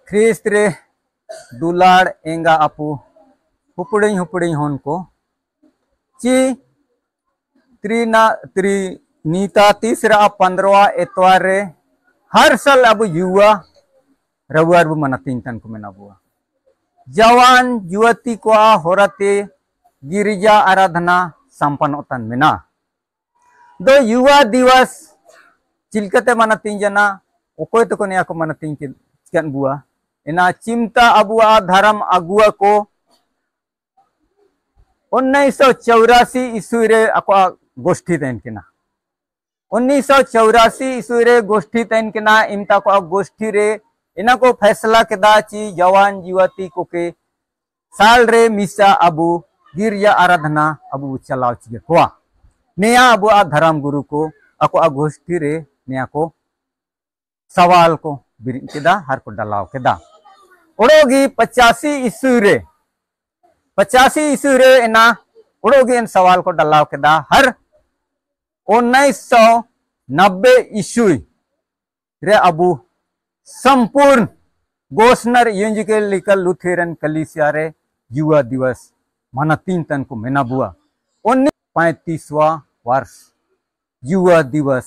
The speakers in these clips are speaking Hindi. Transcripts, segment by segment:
ख्रिस्त्रे दुलाड़ एंगा आपू हुपड़ी हुपड़ी होन को ची त्रिनीता तीसरा 15 एतवार रे हर साल अब युवा रविवार बु मनातीन तन को मेना बुआ जवान युवती को होराते गिरिजा आराधना संपन्नतन मेना दो युवा दिवस चिलकते मनातीन जना ओकोय तो ने को मनातीन चिकन बुआ एना चिंता अबुआ धर्म अगुआ को 1984 ईस्वी रे अको गोष्ठी तैन किना 1984 ईस्वी रे गोष्ठी तैन किना इमता को गोष्ठी रे इना को फैसला केदा ची जवान युवती को के साल रे मिसा अबु गिरजा आराधना अबु चलाव ची को नेया अबु धर्म गुरु को अको गोष्ठी रे नेया को सवाल को बिरिन केदा हर को डलाव केदा ओड़ोगी 85 ईस्वी रे इना ओड़ोगी इन सवाल को डलाव केदा हर 1990 ईस्वी रे अबु संपूर्ण गोस्नर यूंजिकल लुथेरन कलीसिया रे युवा दिवस मनातीन तन को मेना बुआ 35वां वर्ष युवा दिवस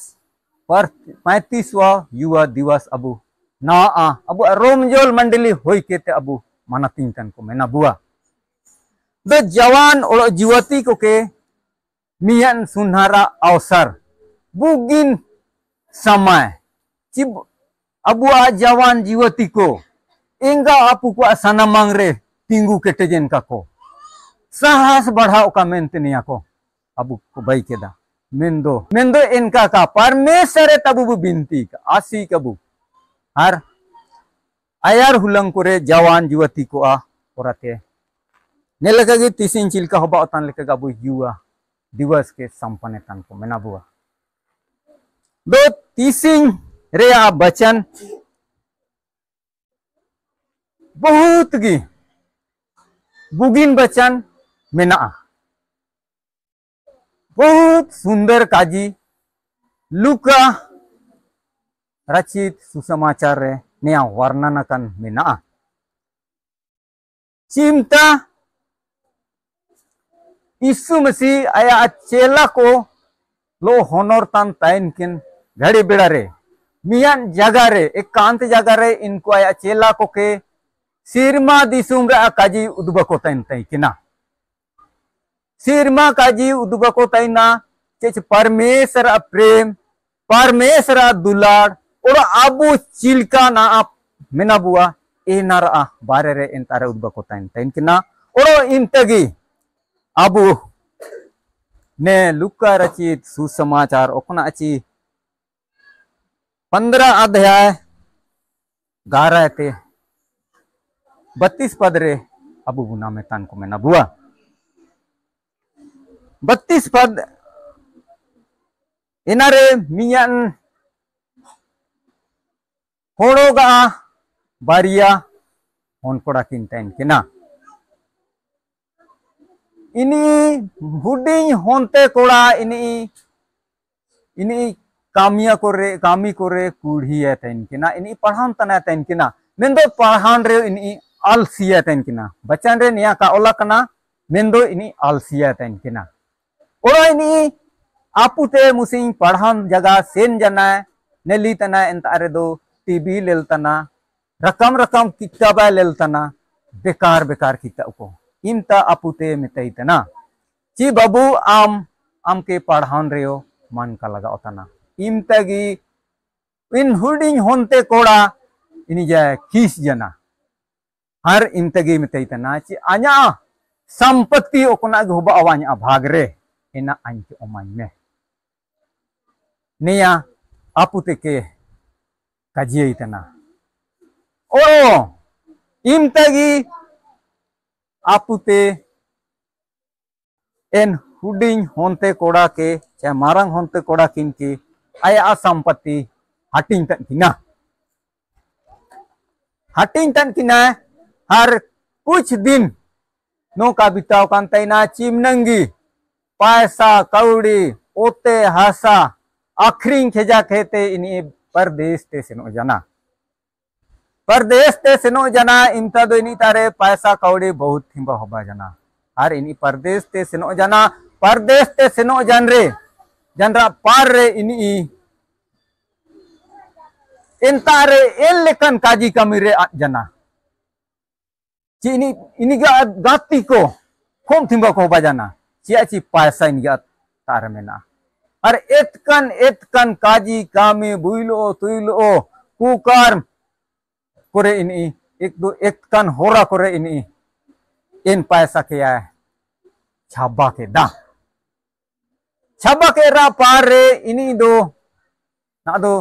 पर 35वां युवा दिवस अबु ना अबु रोमजोल मंडली होई केते अबु मनातीन तन को मेना बुआ दो जवान और युवती को के मियन सुनहरा अवसर बुगिन समय चिब अबुआ जवान युवती को इंगा आपू को सनामंग रे तिंगु केटेजेन का को साहस बढ़ाओ का मेंतनिया को अबु को बाई केदा मेंदो इनका का परमेश्वर तबु बिनती का आसी कबु हर आयार हुलंग को रे जवान युवती को ओराते ने लगा गी तीसिन चिलका होबा तन लेके गबु युवा दिवस के संपन्न तन को मेना बुआ दो तीसिन रे बचन बहुत गी बुगिन बचन मेना बहुत सुंदर काजी लुका रचित सुसमाचार रे नेया वर्णन कन मेना चिंता यीशु मसीह आया चेला को लो होनोर तन ताइन किन घड़ी बेड़ा रे मियान जगह रे एकांत जगह रे इनको आया चेला को के सिरमा दिसुम रे काजी उदबको ताइन ताई किना सिरमा काजी उदबको ताइना चेच परमेश्वर प्रेम परमेश्वर दुलाड़ और आबू चिलका ना आप मेना बुआ ए नारा बारे रे इंतारे उदबको ताइन किना और इंतगी आबू ने लुका रचित सुसमाचार ओखना अची 15 अध्याय 11 ते 32 पद रे अबू गुना में तान को मेना बुआ 32 पद इनारे मियान होड़ोगा बारिया होन कोड़ा किन ताइन किना इनी हुडिंग होंते कोड़ा इनी कामी कोरे कुड़ी है तैन किना इनी पढ़ान तना तैन किना मेंदो पढ़ान रे इनी आलसिया तैन किना बच्चन रे निया का ओला कना मेंदो इनी आलसिया तैन किना ओरा इनी आपुते मुसिंग पढ़ान जगह सेन जना नेली तना एंतारे दो टीवी लेल तना रकम किताबा लेल तना बेकार किताब को इमता अपुते मितई तना ची बाबू आम के पढ़ान रेयो मन का लगा तना इमतगी इन हुडिंग होंते कोड़ा इनी जाय खीस जना हर इमतगी मितई तना ची आ냐 संपत्ति ओकना गहबा अवा냐 भाग रे इना आंके ओमाय में निया अपुते के काजिये तना ओ इमतगी आपुते एन हुडिंग होंते कोड़ा के चाहे मारंग होंते कोड़ा किन के आया संपत्ति हटिंग तन किना हर कुछ दिन नो का बिताव कान तैना चिमनंगी पैसा कौड़ी ओते हासा आखरिंग खेजा खेते इनी परदेश ते सेनो जना परदेश ते सेनो जना इमता दो इनी तारे पैसा कौड़ी बहुत थिंबा होबा जना और इनी परदेश ते सेनो जना परदेश ते सेनो जन रे जनरा पार रे इनी इंतारे इन लेकन काजी कमी रे जना ची इनी गाती को खोम थिंबा को होबा जना ची पैसा इन तार मेना और एतकन काजी कामी बुइलो तुइलो कुकार करे इनी एक होरा करे इनी इन पैसा के आए छाबा के रा पार रे इनी दो ना दो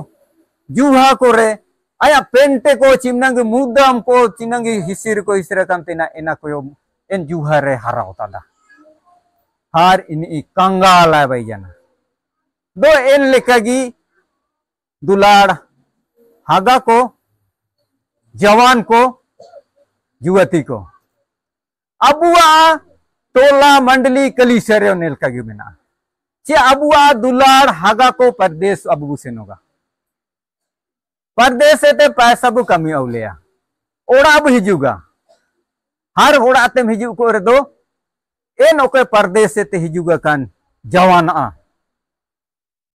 जुहा करे आया पेंटे को चिमनंग मुदम को चिमनंग हिसिर को हिसिर कंतेना एना को इन जुहा रे हरा होता दा हार इनी कंगाल भाई जना दो इन लेकागी दुलाड़ हागा को जवान को युवती को अबुआ टोला मंडली कलीसरे नेलकागी मेना चे अबुआ दुलाड़ हागा को परदेश अबू सेनोगा परदेश से पैसा बु कमी औलिया ओड़ा अब हिजुगा हर ओड़ा ते हिजु को रे दो एन ओके परदेश से हिजुगा कान जवान आ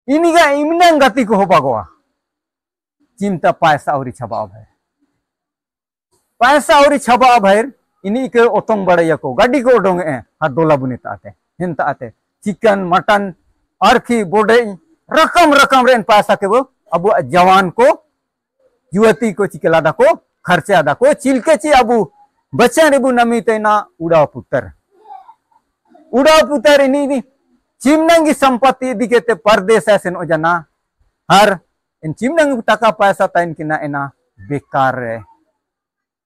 इनिगा इमनंग गति को होबागवा चिंता पैसा औरी छबा भाई पैसा औरी छबा भाई इनी के ओतंग बड़े को गाड़ी को उडोंग हर डोला बुनीता आते हिंता आते चिकन मटन अरखी बोडे रकम रेन पैसा के वो अब जवान को युवती को चिकलादा को खर्चा दा को चिलके ची अबू बच्चा रेबू नमी तेना उड़ा पुतर इनी चिमनंगी संपत्ति दिके परदेश ऐसे नो जना हर इन चिमनंग टका पैसा ताइन किना एना बेकार रे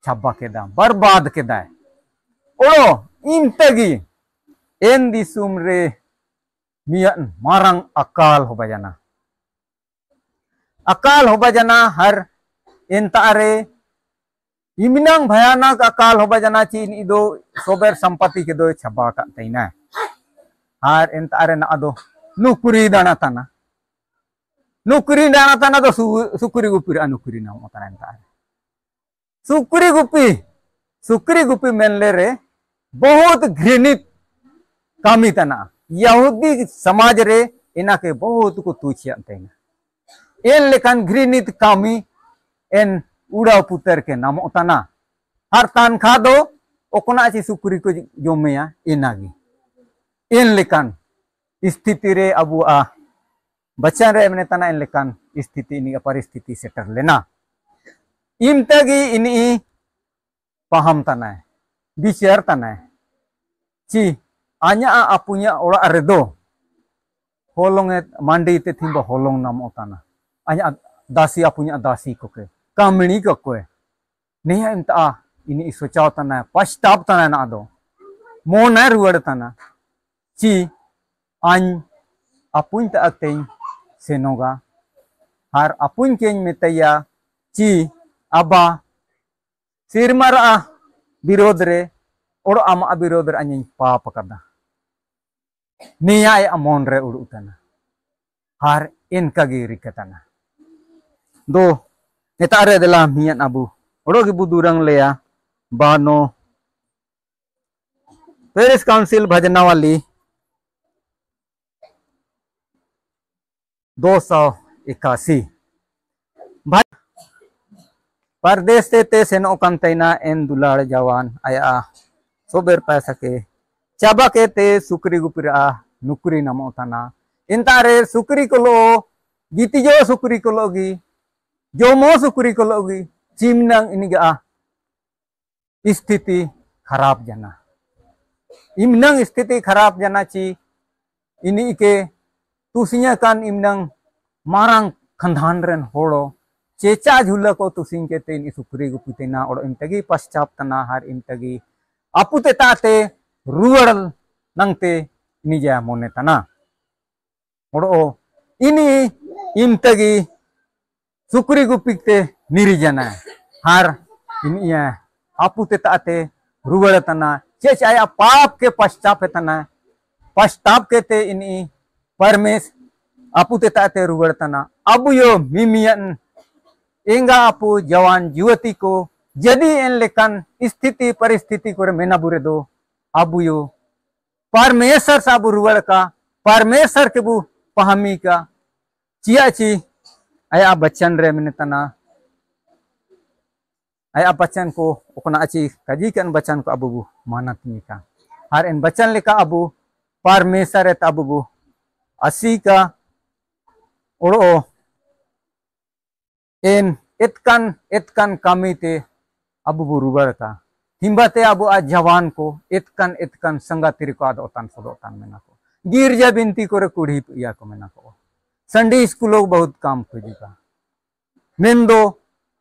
छब्बा के दाम बर्बाद के दाए ओड़ो इंतगी एन दिसुम रे मियन मारंग अकाल होबा जना हर इंतारे इमिनंग भयानक अकाल होबा जना ची इन दो सोबर संपत्ति के दो छब्बा का तैना हार इंतारे ना दो नुकुरी दाना तना दो सुकुरी गुपी अनुकुरी ना होता इंतारे सुकुरी गुपी मेनले रे बहुत घृणित कामी तना यहूदी समाज रे इना के बहुत को तुछिया तैना एन लेकान घृणित कामी एन उड़ा पुतर के नाम तना हर तनखा दो ओकना ची सुकुरी को जोमेया इनागी इन लेकान स्थिति रे अबू आ बच्चा रे मने तना इन लेकान स्थिति इनी परिस्थिति सेटर लेना इमतगी इनी पहाम तना बिचार तना ची आnya apunya ora redo holong mandi te timba holong nam otana anya dasi apunya dasi koke kamini koke neha imta ini sochao tana pastap tana na do mona ruwad tana ci an apun ta akteng senoga har apun keng metaya ci aba sirmara विरोध रे और आमा विरोध रे अन्य पाप करदा न्याय अमोन रे उड़ुतना हार इनका गिरी कतना दो नेतारे दला मियन अबू ओडो की बुदुरंग लेया बानो पेरिस काउंसिल भजना वाली 281 परदेश ते सेनो कंतेना एन दुलाड़ जवान आया सोबर पैसा के चाबा के ते सुकरी गुपिरा नुकरी नमो तना इंतारे सुकरी कोलो गीति जो सुकरी कोलोगी जो मो सुकरी कोलोगी चिमनंग इनिगा स्थिति खराब जना इमनंग स्थिति खराब जना ची इनी के तुसिया कान इमनंग मारंग खंधान रेन होड़ो चेचा झूला को तुसिंग के ते इनी सुकरी गुपितेना और इमतगी पश्चाप तना हर इमतगी अपुते ताते रुवड़ नंगते निजा मोने तना और इनी इमतगी सुकरी गुपिते निरिजना हर इनिया अपुते ताते रुवड़ तना चेचा पाप के पश्चाप तना पश्चाप के ते इनी परमेश अपुते ताते रुवड़ तना अब यो मिमियन एंगा आपु जवान युवती को जदि एन लेकान स्थिति परिस्थिति को मेना बुरे दो आबु यो परमेश्वर साबु रुवड़ का परमेश्वर के बु पहामी का चिया ची आया बच्चन रे मिने तना आया बच्चन को ओकना अची कजी कन बच्चन को अबु मानत का हर इन बच्चन लेका अबु परमेश्वर अबु असी का ओड़ो इन इतकन इतकन कमी ते अबु रुबर का हिम्बते अबु आ जवान को इतकन इतकन संगतिर को आद ओतान सोदोतान मेना को गिरजा बिनती करे कुड़ी या को मेना को संडे स्कूलों बहुत काम खोजिका मेंदो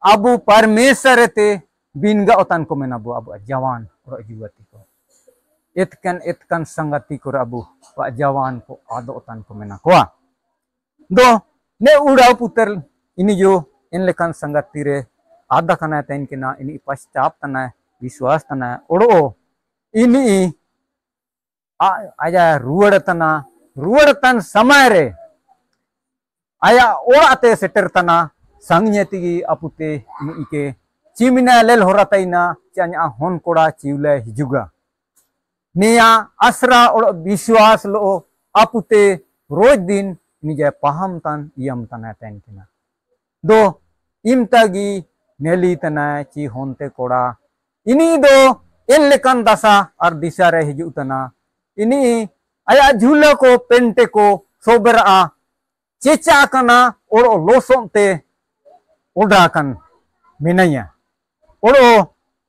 अबु परमेश्वर ते बिनगा ओतान को मेना बु अबु जवान और युवती को इतकन इतकन संगति को अबु जवान को आद ओतान को मेना को दो ने उड़ाव पुत्र इनी जो इन लेखन संगति रे आदा कना तैन के ना इनी पश्चाताप तना विश्वास तना ओड़ो इनी आया रुवड़ तन समय रे आया ओड़ाते सेटर तना संगति अपुते इनी के चिमिना लेल होरातैना चान्या होन कोड़ा चिवले हिजुगा निया आसरा ओड़ विश्वास लो अपुते रोज दिन निजे पहाम तन यम तना तैन के ना दो इमतागी नेली तना ची होनते कोड़ा इनी दो इन लेकन दशा और दिशा रे हिजु तना इनी आया झूला को पेंटे को सोबरा चेचा कना ओड़ो लोसोंते ओडाकन मिनैया ओड़ो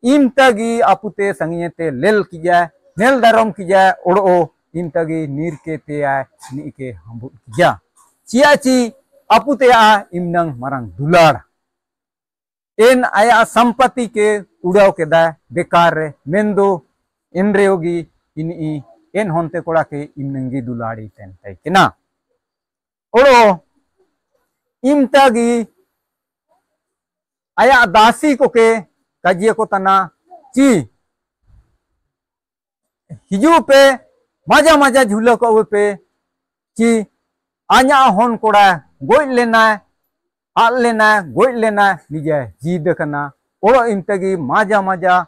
इमतागी अपुते संगियते लेल की जाए नेल दारम की जाए ओड़ो इमतागी नीर के ते आए नी के हमबु की जा चियाची अपुते आ इमनंग मरंग दुलाड़ इन आया संपत्ति के उड़ाव के दा बेकार रे मेंदो इन रे होगी इन होनते कोड़ा के इमनंगी दुलाड़ी तेन तै केना ओड़ो इमतागी आया दासी को के काजिया को तना ची हिजू पे मजा मजा झूला को पे ची आ냐 होन कोड़ा गोई लेना आल लेना गोई लेना निजे जीद कना ओड़ो इमतगी माजा माजा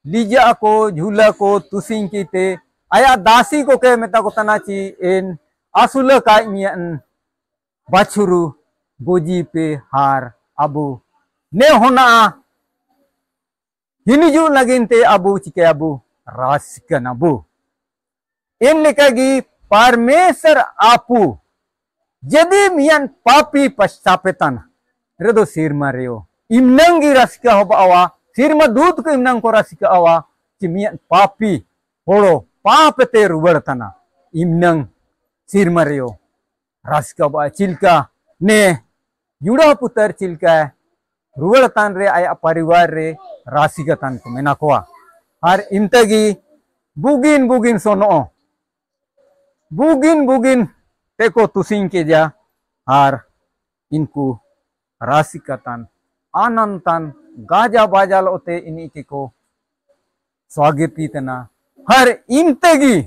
लीजा को झूला को तुसिंग कीते आया दासी को के मेता को तना ची इन आसुल का इमियन बाछुरु गोजी पे हार अबु ने होना हिनिजु लगिनते अबु चिके अबु रासिकन अबु इन लेकागी परमेश्वर आपु यदि मियन पापी पश्चापेतन रेदो सिरमा रेयो इमनंगी रसिका होबा आवा सिरमा दूत को इमनंग को रसिका आवा कि मियन पापी होड़ो पापते रुबड़तना इमनंग सिरमा रेयो रसिका बा चिलका ने युड़ा पुतर चिलका रुबड़तान रे आया परिवार रे रासिका तन को मेना कोआ और इमतगी बुगिन बुगिन सोनो बुगिन बुगिन तेको तुसिंग के जा हार इनको रासिकतन आनंदतन गाजा बाजा लोते इनी के को स्वागती तना हर इमतेगी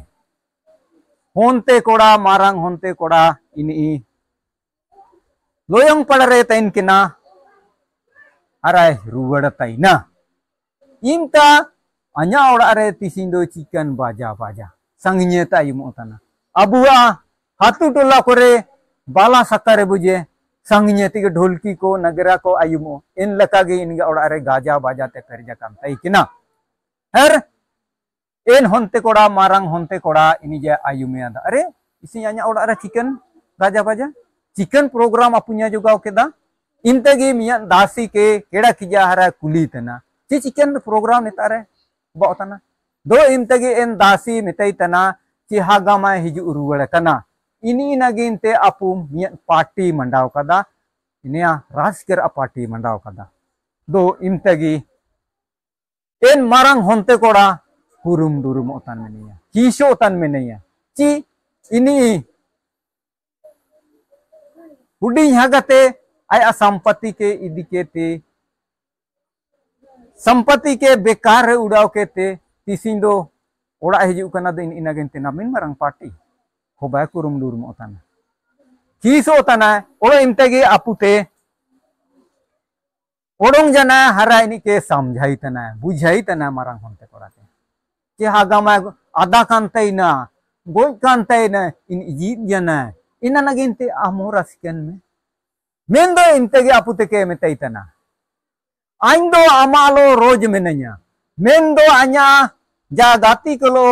होनते कोड़ा मारंग होनते कोड़ा इनी लोयंग पड़ रहे तैन के ना अराय रुवड़ तैना इमता अन्या ओड़ा रे तिसिंदो चिकन बाजा बाजा संगन्यता इमोतना अबुआ हाथू टोला करे बाला सकारे बुझे संगन्यति के ढोलकी को नगरा को आयुमो इन लका गे इनगा ओड़ा रे गाजा बाजा ते करजा काम तई किना हर इन होनते कोड़ा मारंग होनते कोड़ा इनी जे आयुमे आदा अरे इसी अन्या ओड़ा रे चिकन गाजा बाजा चिकन प्रोग्राम अपुnya जुगाव केदा इंतगी मिया दासी के केड़ा किजा हरा कुली तना ची चिकन प्रोग्राम नेतारे बौतना दो इंतगी इन दासी मितई तना ची हागामा हिजु रुवड़ कना इनी नगिनते अपू मिया पार्टी मंडाव कदा इनिया राजकर पार्टी मंडाव कदा दो इंतगी इन मारंग होनते कोड़ा हुरुम दुरुम ओतान मेनिया किसो ओतान मेनिया ची इनी हुडी हागते आया संपत्ति के इदिके ते संपत्ति के बेकार रे उड़ाव के ते तिसिंदो ओड़ा हिजु कना दो इन इनागिनते नामिन मारंग पार्टी होबा कुरुम दुरुम ओताना किसो ओताना ओड़ा इमतेगे आपुते ओडोंग जना हरा इनी के समझाई तना बुझाई तना मारंग होंते कोराते के हागामा आदा कांते ना गोई कांते ना इन जीत जना इना नगिनते आमोरा सिकन में मेंदो इनते गे आपुते के मेtai तना आइंदो आमालो रोज मेनanya मेंदो आnya जा गाती कलो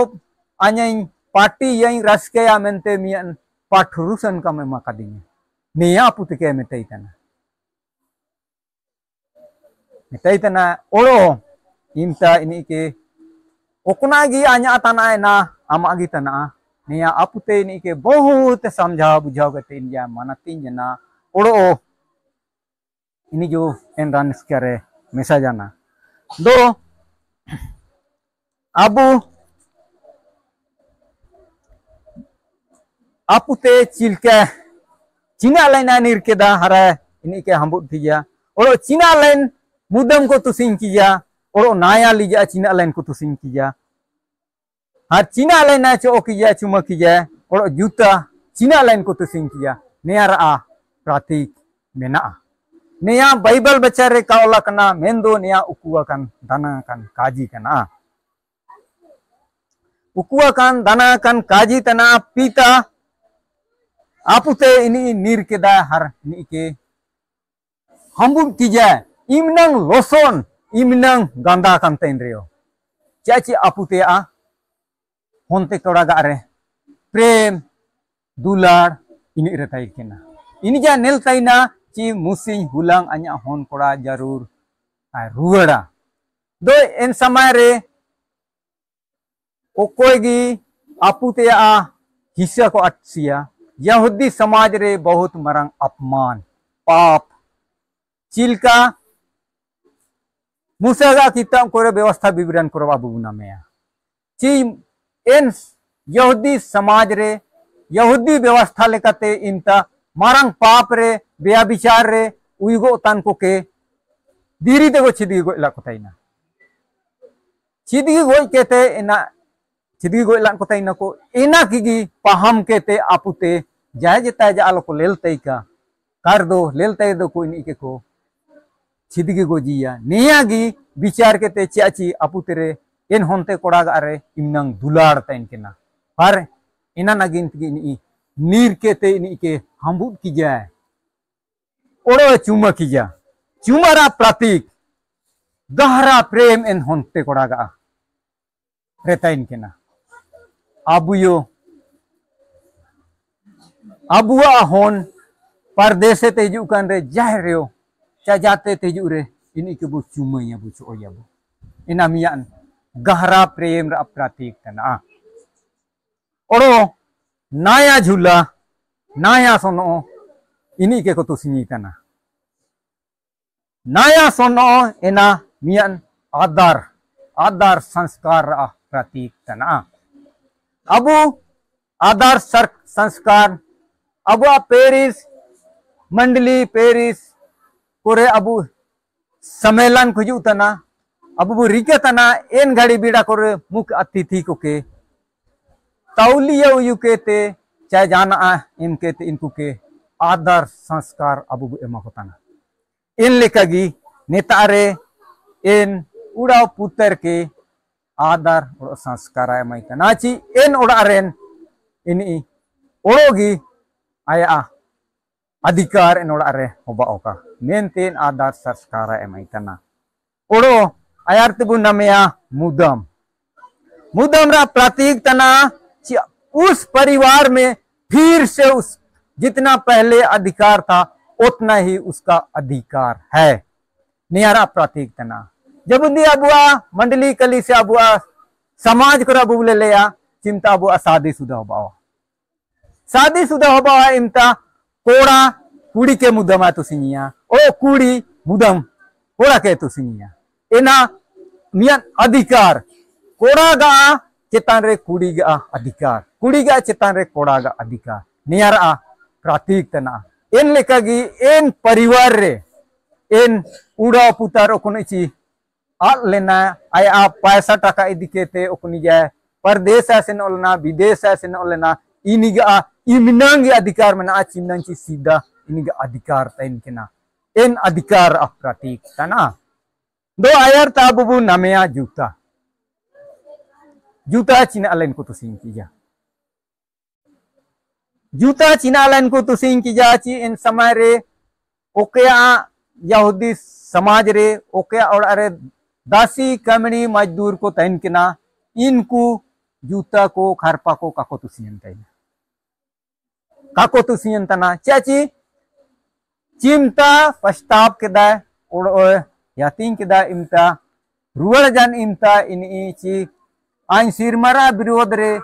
आnya पार्टी yang raskaya mente mian pathurusan kame makadinya niya apuते के मेtai तना ओरो इंता ini के ओकना गी आnya तना ना आमा गी तना निया आपुते ini के बहुत समझा बुझाव कते इंजा मानतिन जना ओरो ini जो en ran sekare mesajana do abu apute cilka Cina lain nirkeda hara ini ke hambut dia oro Cina lain mudam ko tusing kiya oro naya lija Cina lain ko tusing kiya har Cina lain na cho kiya cuma kiya oro juta Cina lain ko tusing kiya neara a pratik mena neya Bible bacare kaula kana mendo neya ukuakan dana kan kaji kana ukuakan dana kan kaji tana pita apute ini nirkeda har ini ke hambut kiya imnang loson imnang ganda kan tenreo caci apute a honte koraga are prem dular ini retai kena ini ja nel taina ci musing hulang anya hon kora jarur ruara do en samare okoigi apute a hissa ko atsia यहूदी समाज रे बहुत मरंग अपमान पाप चिल्का मुसागा किताब कोरे व्यवस्था विवरण करो बाबू नामे ची इन यहूदी समाज रे यहूदी व्यवस्था लेकते इनता मरंग पाप रे बेया विचार रे उइगो तन को के दीरी देगो छिदी गो इलाकोताइना छिदी गो केते इना छिदी गो इलान कोताइना को इना किगी पहम केते आपुते जाय जता जा आलो को लेलते का कर दो लेलते दो कोई नहीं के को छिदगी गोजिया नेयागी विचार केते चाची आपुतेरे एन होंते कोड़ागा अरे इमनंग दुलाड़ तैन केना पर इना नगिन की नीर केते इनी के हम्बुट की जाए ओड़ो चुमा की जा चुमारा प्रतीक गहरा प्रेम एन होंते कोड़ागा रेताइन केना आबुयो abuwa hon pardese teju kan re jahreo cajate teju re ini ke bu cumanya bu oya bu inamian gahra prem ra pratik tana oro naya झूला naya sono ini ke ko tusini tana naya sono ena mian adar sanskar ra pratik tana abu adar संस्कार अब पेरिस मंडली पेरिस कोरे अबु सम्मेलन खुजू तना अब रिके तना एन घड़ी बीड़ा कोरे मुख्य अतिथि को के तौलिया युके ते चाहे जाना इनके ते इनको के आदर संस्कार अब एमा को तना इन लेकागी नेतारे इन उड़ाव पुत्र के आदर और संस्कार एमाई तना ची इन उड़ारेन इनी ओरोगी आया अधिकार इन ओड़ा रे होबा ओका मेंटेन आदर संस्कार एमाई तना ओड़ो आयार तेबु नमेया मुदम मुदम रा प्रतीक तना उस परिवार में फिर से उस जितना पहले अधिकार था उतना ही उसका अधिकार है नियारा प्रतीक तना जब उन्दी अबुआ मंडली कली से अबुआ समाज को अबु ले लिया चिंता अबुआ शादीशुदा होबा शादीशुदा होबा इमता कोड़ा कुड़ी के मुदमा तो सिनिया ओ कुड़ी मुदम कोड़ा के तो सिनिया एना मियान अधिकार कोड़ा गा चेतान रे कुड़ी गा अधिकार कुड़ी गा चेतान रे कोड़ा गा अधिकार नियारा प्रतीक तना एन लेकागी एन परिवार रे एन उड़ा पुतार ओकोनिची आल लेना आया पैसा टका इदिकेते ओकोनी जाय परदेश से ओलना विदेश से ओलना इनिगा इमिनांग अधिकार मना चिमनांची सीधा इनिगा अधिकार तैन केना en adhikar apratik tana. Do ayar ta bubu namanya juta. Juta Cina alen ko tusing kija. Juta Cina alen ko tusing kija ci in samare okya Yahudi समाज रे ओके और अरे दासी कमनी मजदूर को तैन किना इनको जूता को खारपा को काको तुसियन तैन काको तुसियन तना चाची चिमता पश्ताप केदा और यातिंग केदा इमता रुवल जान इमता इनी ची आइन सिरमरा विरोध रे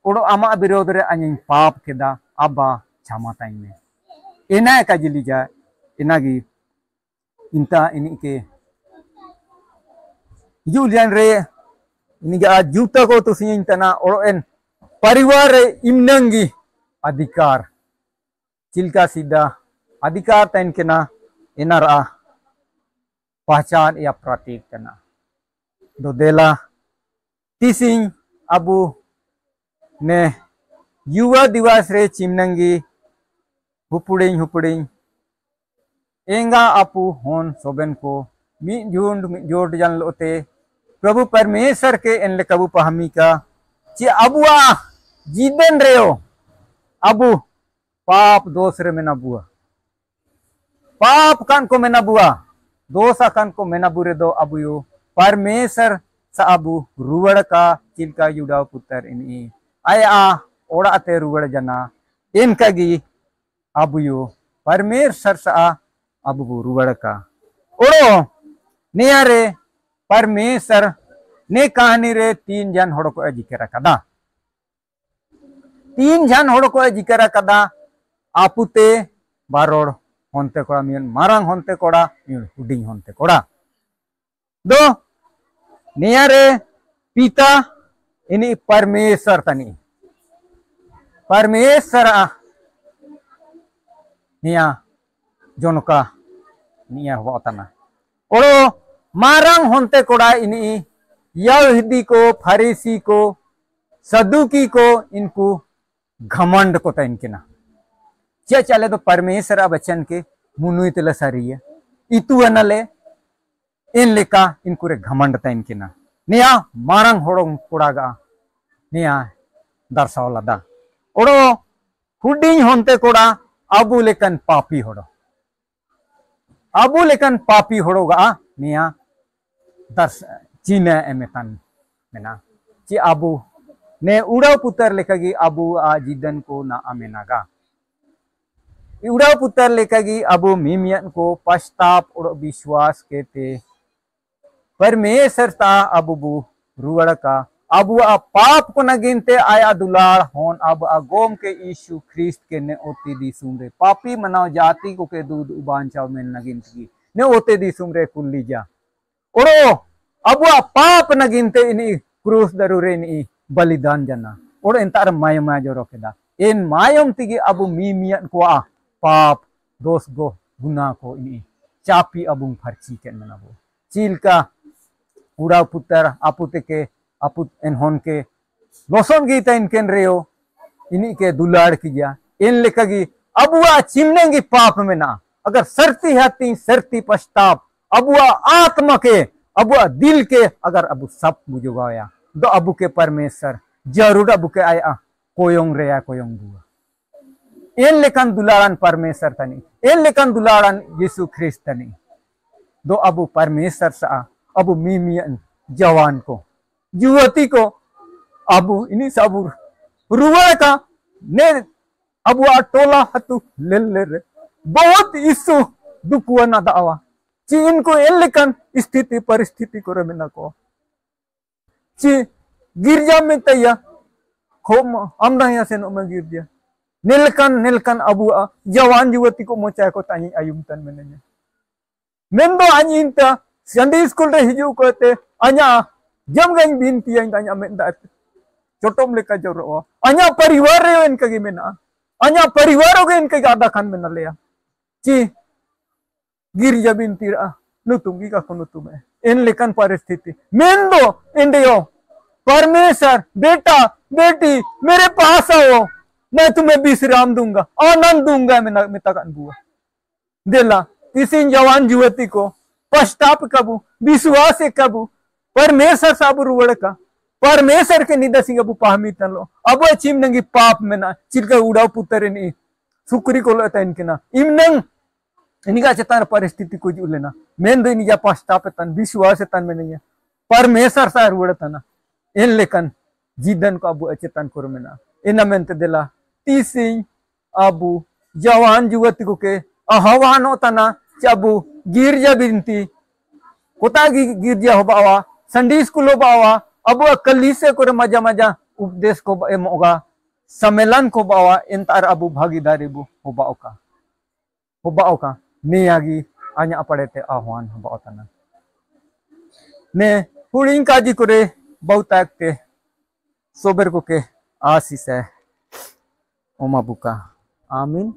और आमा विरोध रे आइन पाप केदा अबा क्षमा तैन में इना का जिली जा इनागी इंता ini ke julian re ini ga juta ko tu sin tana oroen परिवार इमनंगी अधिकार चिल्का सीधा अधिकार तैन के ना इनरा पहचान या प्रतीक तना दो देला तीसिंग अबू ने युवा दिवस रे चिमनंगी हुपुड़िंग एंगा आपू होन सोबेन को जोड़ जन लोते प्रभु परमेश्वर के इन कबू पहमी का चे अबुआ जीदन रेयो अबू पाप दोष रे में बुआ पाप कान को में बुआ दोषा कान को में बुरे दो अबुयो परमेश्वर सा अबू रुवड़ का चिल्का युड़ा पुत्र इनी आया ओड़ा ते रुवड़ जना इनका गी अबुयो परमेश्वर सा अबू रुवड़ का ओड़ो नियारे परमेश्वर ने कहानी रे 3 जन होड़ को जिक्र कदा 3 जन होड़ को जिक्र कदा आपुते बारोड़ होंते कोड़ा मियन मारंग होंते कोड़ा मियन हुडिंग होंते कोड़ा दो नियारे पिता इनी परमेश्वर तनी परमेश्वर निया जोनका निया हुआ तना ओड़ो मारंग होंते कोड़ा इनी यहूदी को फरीसी को सदुकी को इनको घमंड को तैन के ना चे चले तो परमेश्वर बच्चन के मुनुई तले सारी है इतु अनले इन लेका इनको रे घमंड तैन के ना निया मारंग होड़ों कोड़ागा निया दर्शाव लदा ओड़ो हुडिंग होंते कोड़ा अबू लेकन पापी होड़ो अबू लेकन पापी होड़ोगा निया दर्श चीने एमेतन मेना ची अबू ने उड़ा पुत्र लेखगी अबू आजीदन को ना अमेनागा उड़ा पुत्र लेखगी अबू मीमियन को पश्चाताप और विश्वास के ते परमेश्वर ता अबू रुवड़ का अबू पाप को न गिनते आया दुलार होन अब गोम के यीशु ख्रिस्त के ने ओती दी सुमरे पापी मनाओ जाति को के दूध उबान चाव में न गिनती ने ओते दी सुमरे कुल्ली जा ओरो अब पाप न गिनते इनी क्रूस दरुरे इनी बलिदान जना ओरो इंतार मायमा जोरो केदा इन मायम तिगी अबू मीमियन को पाप दोष गो गुनाह को इनी चापी अबुंग फर्ची के मनाबो चील का उड़ा पुत्र आपुते के आपु एनहोन के लोसम गीता इनकेन रेयो इन्हीं के दुलाड़ किया इन लेखगी अबुआ चिमनेंगी पाप में ना अगर सरती हाथी सरती पश्चाताप अबुआ आत्मा के अबुआ दिल के अगर अबू सब बुझुगाया दो अबू के परमेश्वर जरूर अबू के आया कोयोंग रेया कोयोंग बुआ इन लेखन दुलाड़न परमेश्वर तनी इन लेखन दुलाड़न यीशु ख्रिस्त तनी दो अबू परमेश्वर सा अबू मीमियन जवान को युवती को अबू इन्हीं सबू रुवड़ का ने अबू टोला हतु ले रे बहुत इसु दुखुआ ना दावा ची इनको एलिकन स्थिति परिस्थिति को रमिना को ची गिरजा में तैया खोम आमदा यहाँ से नो में गिरजा नीलकन अबू जवान युवती को मोचा को ताही आयुमतन में नहीं मेंदो आनी इंता संडे स्कूल रे हिजू कहते अन्या जम गई बिनती अन्या मेंदा चोटोम लेका जोरो अन्या परिवार रे इनका गी मेना अन्या परिवारों के इनके आधा खान में न लिया ची गिरजा बिनती रा नुतुंगी का नुतुम है इन लेकन परिस्थिति मेंदो इंडियो परमेश्वर बेटा बेटी मेरे पास आओ मैं तुम्हें विश्राम दूंगा आनंद दूंगा मैं तक बुआ देला तीसिन जवान युवती को पश्चाताप कबू विश्वास कबू परमेश्वर साबु रुवड़ का परमेश्वर के निदसी अबू पाहमी तन लो अब चिम नंगी पाप में ना चिलका उड़ाव पुत्र नहीं सुकरी को लेता इनके ना इमनंग इनका चेतन परिस्थिति को जो लेना मेन दो इनका पश्चाताप तन विश्वास तन में नहीं है परमेश्वर सा रुवड़ तना इन लेकन जीदन को अबू अचेतन करो में ना इन मेंते दिला तीसिन अबू जवान युवती को के आह्वान होता ना चाबू गिरजा बिनती कोता गिरजा हो बावा संडे स्कूल हो बावा अब कलीसे को मजा मजा उपदेश को एम होगा सम्मेलन को बावा इंतार अबू भागीदारी बु हो बाओ का ने आगी आन्या पड़े ते आह्वान हो बाओ तना ने हुड़िंग काजी करे बहुत के सोबर को के आशीष है ओमा बुका आमीन।